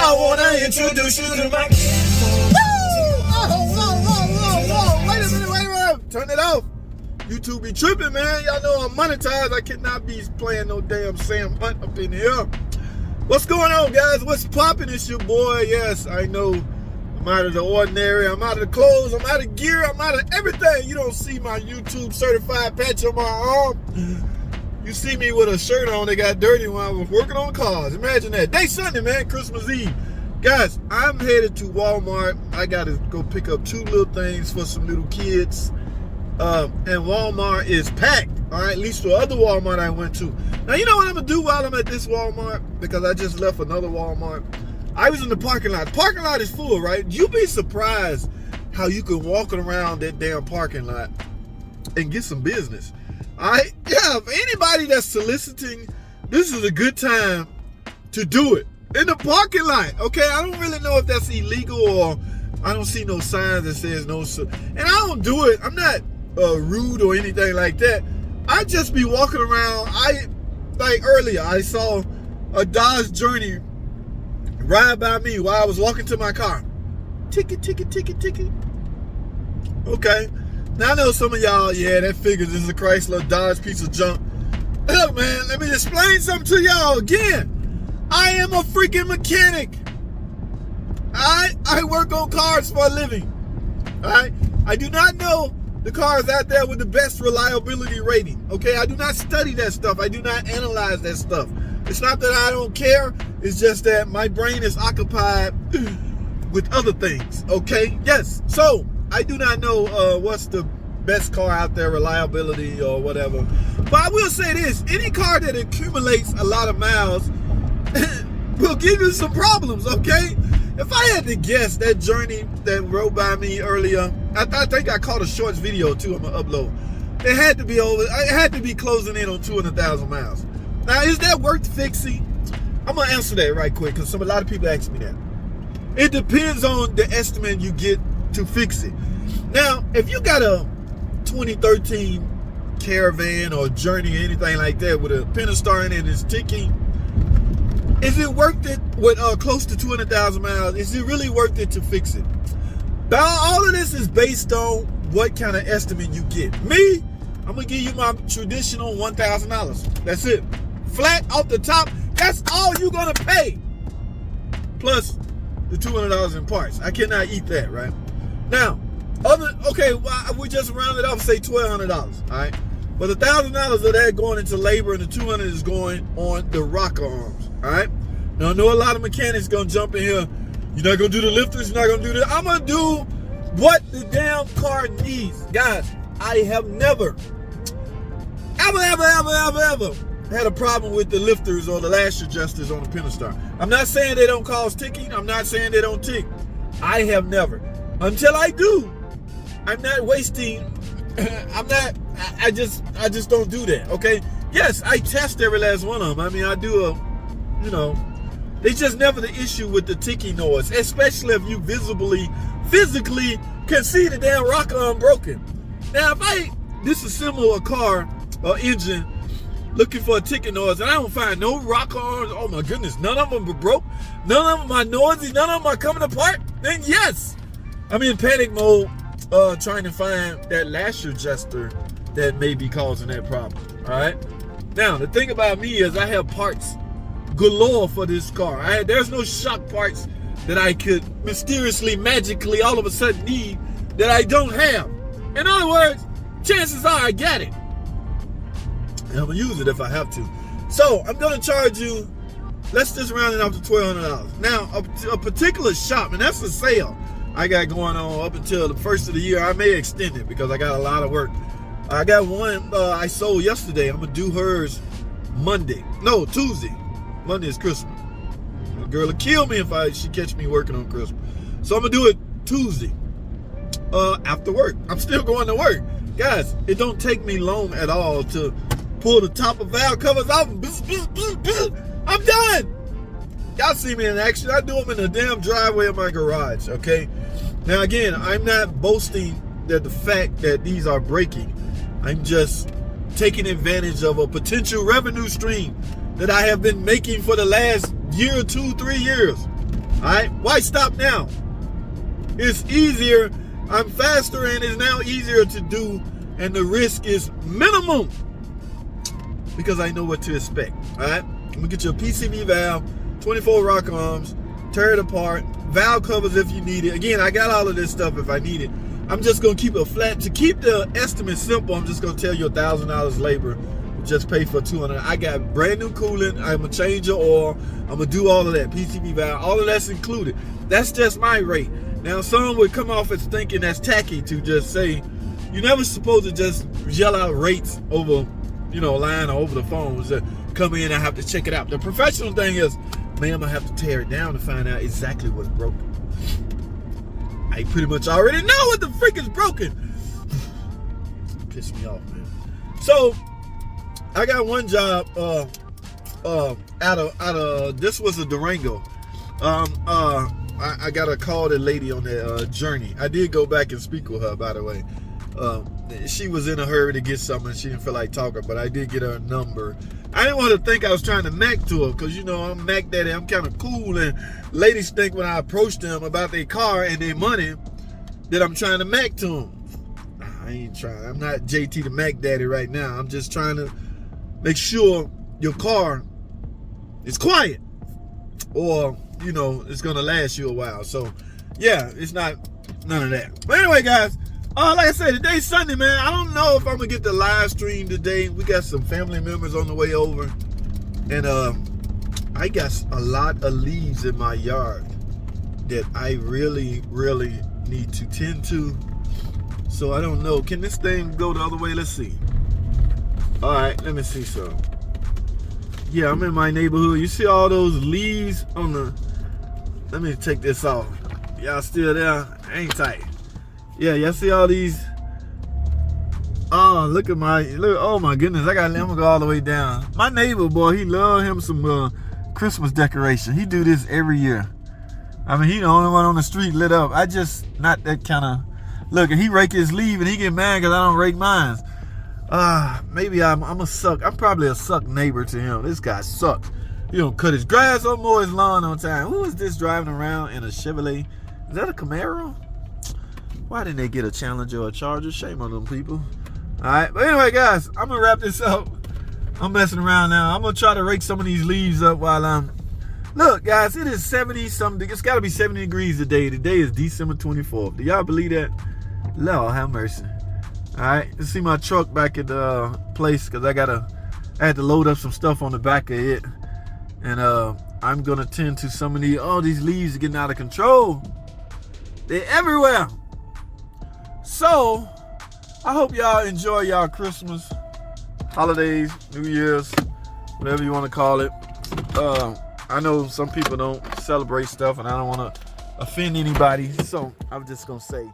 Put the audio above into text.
I wanna introduce you to my kids. Whoa. Wait a minute. Turn it off. YouTube be tripping, man. Y'all know I'm monetized. I cannot be playing no damn Sam Hunt up in here. What's going on, guys? What's popping? It's your boy. Yes, I know I'm out of the ordinary. I'm out of the clothes. I'm out of gear. I'm out of everything. You don't see my YouTube certified patch on my arm. You see me with a shirt on that got dirty when I was working on cars. Imagine that. Day Sunday, man. Christmas Eve. Guys, I'm headed to Walmart. I got to go pick up 2 little things for some little kids. And Walmart is packed. All right, at least the other Walmart I went to. Now, you know what I'm going to do while I'm at this Walmart? Because I just left another Walmart. I was in the parking lot. The parking lot is full, right? You'd be surprised how you can walk around that damn parking lot and get some business. All right? Yeah, if anybody that's soliciting, this is a good time to do it. In the parking lot, okay? I don't really know if that's illegal or I don't see no signs that says no. And I don't do it. I'm not rude or anything like that. I just be walking around. Like earlier, I saw a Dodge Journey ride by me while I was walking to my car. Ticket. Okay. Now I know some of y'all, yeah, that figures this is a Chrysler Dodge piece of junk. Look, man, let me explain something to y'all again. I am a freaking mechanic. I work on cars for a living. All right? I do not know the cars out there with the best reliability rating. Okay? I do not study that stuff. I do not analyze that stuff. It's not that I don't care. It's just that my brain is occupied with other things. Okay? Yes. So, I do not know what's the best car out there, reliability or whatever. But I will say this. Any car that accumulates a lot of miles will give you some problems, okay? If I had to guess, that Journey that rode by me earlier, I think I caught a shorts video too. I'm gonna upload. It had to be closing in on 200,000 miles. Now, is that worth fixing? I'm gonna answer that right quick because a lot of people ask me that. It depends on the estimate you get to fix it. Now, if you got a 2013 Caravan or Journey or anything like that with a Pentastar in it and it's ticking, is it worth it with close to 200,000 miles? Is it really worth it to fix it? All of this is based on what kind of estimate you get. Me, I'm going to give you my traditional $1,000. That's it. Flat off the top, that's all you're going to pay. Plus the $200 in parts. I cannot eat that, right? Now, we just rounded off, say $1,200, all right? But $1,000 of that going into labor and the $200 is going on the rocker arms. All right. Now I know a lot of mechanics gonna jump in here. You're not gonna do the lifters. You're not gonna do that. I'm gonna do what the damn car needs, guys. I have never, ever had a problem with the lifters or the lash adjusters on the Pentastar. I'm not saying they don't cause ticking. I'm not saying they don't tick. I have never. Until I do, I'm not wasting. I just don't do that. Okay. Yes, I test every last one of them. I mean, I do they just never the issue with the ticking noise, especially if you physically can see the damn rocker arm broken. Now, if I disassemble a car or engine looking for a ticking noise and I don't find no rocker arms, oh my goodness, none of them are broke, none of them are noisy, none of them are coming apart, then yes, I'm in panic mode trying to find that lash adjuster that may be causing that problem. All right. Now, the thing about me is I have parts galore for this car. There's no shock parts that I could mysteriously, magically, all of a sudden need that I don't have. In other words, chances are I got it. And I'm going to use it if I have to. So, I'm going to charge you, let's just round it up to $1,200. Now, a particular shop, and that's a sale I got going on up until the first of the year. I may extend it because I got a lot of work. I got one I sold yesterday. I'm going to do hers Tuesday. Monday is Christmas. The girl will kill me if she catch me working on Christmas. So I'm going to do it Tuesday after work. I'm still going to work. Guys, it don't take me long at all to pull the top of valve covers off. I'm done. Y'all see me in action. I do them in the damn driveway of my garage, okay? Now, again, I'm not boasting that the fact that these are breaking. I'm just taking advantage of a potential revenue stream that I have been making for the last year or 2, 3 years. All right, why stop now? It's easier. I'm faster, and it's now easier to do, and the risk is minimum because I know what to expect. All right, I'm gonna get you a PCV valve, 24 rock arms, tear it apart, valve covers if you need it. Again, I got all of this stuff if I need it. I'm just gonna keep it flat. To keep the estimate simple, I'm just gonna tell you $1,000 labor. Just pay for $200. I got brand new coolant. I'm gonna change your oil. I'm gonna do all of that. PCV valve, all of that's included. That's just my rate. Now, some would come off as thinking that's tacky to just say, you're never supposed to just yell out rates over, a line or over the phone. Just come in and have to check it out. The professional thing is, man, I'm gonna have to tear it down to find out exactly what's broken. I pretty much already know what the freak is broken. Piss me off, man. So I got one job out of this was a Durango. I got to call the lady on that journey. I did go back and speak with her, by the way. She was in a hurry to get something. She didn't feel like talking, but I did get her number. I didn't want to think I was trying to mac to her because, I'm Mac Daddy. I'm kind of cool, and ladies think when I approach them about their car and their money that I'm trying to mac to them. I ain't trying. I'm not JT the Mac Daddy right now. I'm just trying to make sure your car is quiet, or it's gonna last you a while. So yeah, it's not none of that. But anyway, guys, like I said, today's Sunday, man. I don't know if I'm gonna get the live stream today. We got some family members on the way over, and I got a lot of leaves in my yard that I really need to tend to. So I don't know, can this thing go the other way? Let's see. All right, let me see some. Yeah, I'm in my neighborhood. You see all those leaves on the, let me take this off. Y'all still there? Hang tight. Yeah, y'all see all these? Oh, look, oh my goodness, I'm gonna go all the way down. My neighbor, boy, he love him some Christmas decoration. He do this every year. I mean, he the only one on the street lit up. I just not that kind of, look, and he rake his leaf and he get mad because I don't rake mine. Maybe I'm a suck. I'm probably a suck neighbor to him. This guy sucks. He don't cut his grass or mow his lawn on time. Who is this driving around in a Chevrolet? Is that a Camaro? Why didn't they get a Challenger or a Charger? Shame on them people. All right, but anyway, guys, I'm gonna wrap this up. I'm messing around now. I'm gonna try to rake some of these leaves up while I'm. Look, guys, it is 70 something. It's got to be 70 degrees today. Today is December 24th. Do y'all believe that? Lord have mercy. All right, let's see my truck back at the place because I had to load up some stuff on the back of it, and I'm gonna tend to some of these leaves are getting out of control. They're everywhere. So I hope y'all enjoy y'all Christmas, holidays, New Year's, whatever you want to call it. I know some people don't celebrate stuff, and I don't want to offend anybody, so I'm just gonna say